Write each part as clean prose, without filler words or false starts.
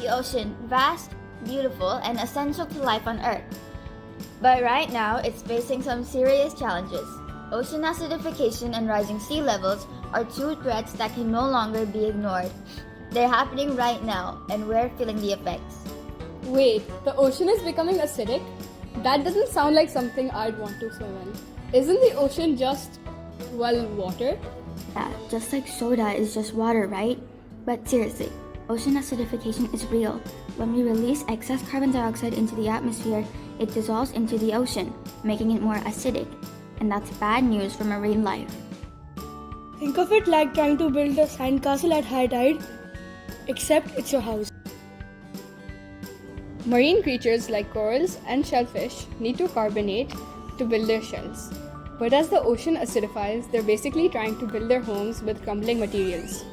The ocean, vast, beautiful, and essential to life on Earth. But right now, it's facing some serious challenges. Ocean acidification and rising sea levels are two threats that can no longer be ignored. They're happening right now, and we're feeling the effects. Wait, the ocean is becoming acidic? That doesn't sound like something I'd want to swim in. Isn't the ocean just, well, water? Yeah, just like soda is just water, right? But seriously, ocean acidification is real. When we release excess carbon dioxide into the atmosphere, it dissolves into the ocean, making it more acidic. And that's bad news for marine life. Think of it like trying to build a sandcastle at high tide, except it's your house. Marine creatures like corals and shellfish need to carbonate to build their shells. But as the ocean acidifies, they're basically trying to build their homes with crumbling materials.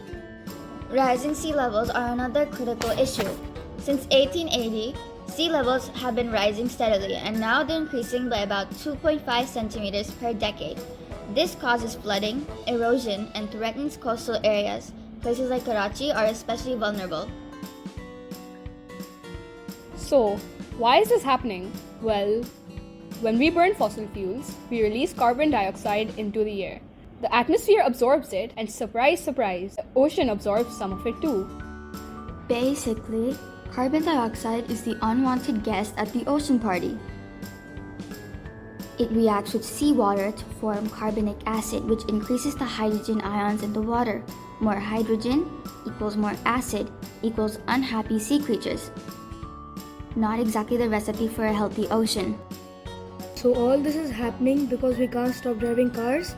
Rising sea levels are another critical issue. Since 1880, sea levels have been rising steadily, and now they're increasing by about 2.5 centimeters per decade. This causes flooding, erosion, and threatens coastal areas. Places like Karachi are especially vulnerable. So, why is this happening? Well, when we burn fossil fuels, we release carbon dioxide into the air. The atmosphere absorbs it, and surprise, surprise, the ocean absorbs some of it too. Basically, carbon dioxide is the unwanted guest at the ocean party. It reacts with seawater to form carbonic acid, which increases the hydrogen ions in the water. More hydrogen equals more acid equals unhappy sea creatures. Not exactly the recipe for a healthy ocean. So all this is happening because we can't stop driving cars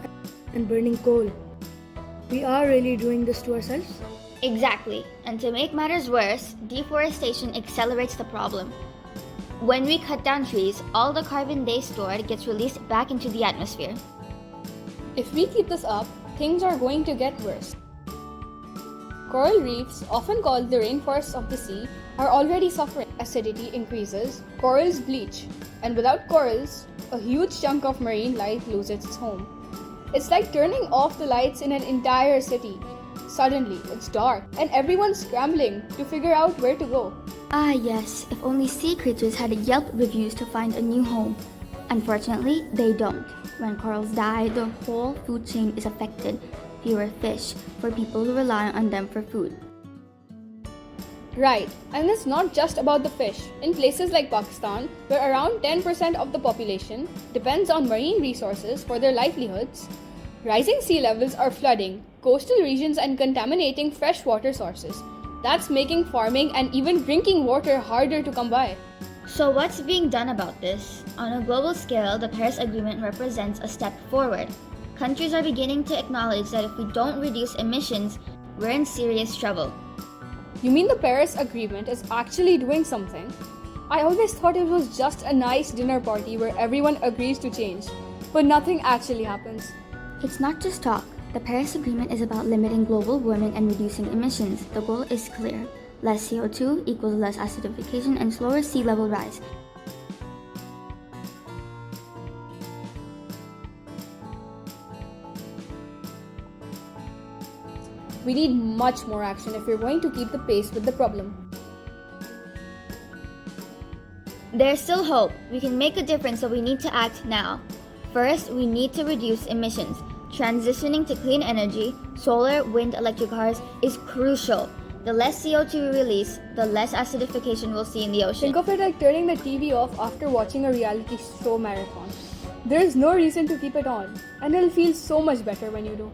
and burning coal. We are really doing this to ourselves? Exactly. And to make matters worse, deforestation accelerates the problem. When we cut down trees, all the carbon they stored gets released back into the atmosphere. If we keep this up, things are going to get worse. Coral reefs, often called the rainforests of the sea, are already suffering. Acidity increases, corals bleach, and without corals, a huge chunk of marine life loses its home. It's like turning off the lights in an entire city. Suddenly, it's dark, and everyone's scrambling to figure out where to go. Ah yes, if only sea creatures had Yelp reviews to find a new home. Unfortunately, they don't. When corals die, the whole food chain is affected. Fewer fish for people who rely on them for food. Right, and it's not just about the fish. In places like Pakistan, where around 10% of the population depends on marine resources for their livelihoods, rising sea levels are flooding coastal regions and contaminating freshwater sources. That's making farming and even drinking water harder to come by. So what's being done about this? On a global scale, the Paris Agreement represents a step forward. Countries are beginning to acknowledge that if we don't reduce emissions, we're in serious trouble. You mean the Paris Agreement is actually doing something? I always thought it was just a nice dinner party where everyone agrees to change, but nothing actually happens. It's not just talk. The Paris Agreement is about limiting global warming and reducing emissions. The goal is clear. Less CO2 equals less acidification and slower sea level rise. We need much more action if we're going to keep the pace with the problem. There's still hope. We can make a difference, so we need to act now. First, we need to reduce emissions. Transitioning to clean energy, solar, wind, electric cars is crucial. The less CO2 we release, the less acidification we'll see in the ocean. Think of it like turning the TV off after watching a reality show marathon. There's no reason to keep it on, and it'll feel so much better when you do.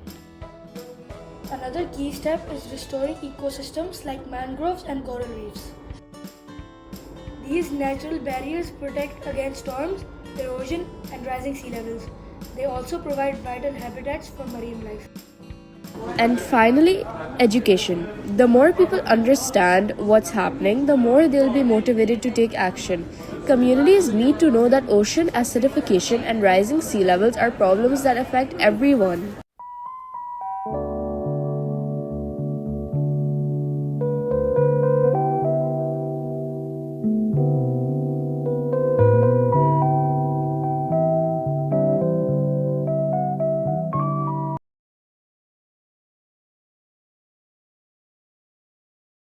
Another key step is restoring ecosystems like mangroves and coral reefs. These natural barriers protect against storms, erosion, and rising sea levels. They also provide vital habitats for marine life. And finally, education. The more people understand what's happening, the more they'll be motivated to take action. Communities need to know that ocean acidification and rising sea levels are problems that affect everyone.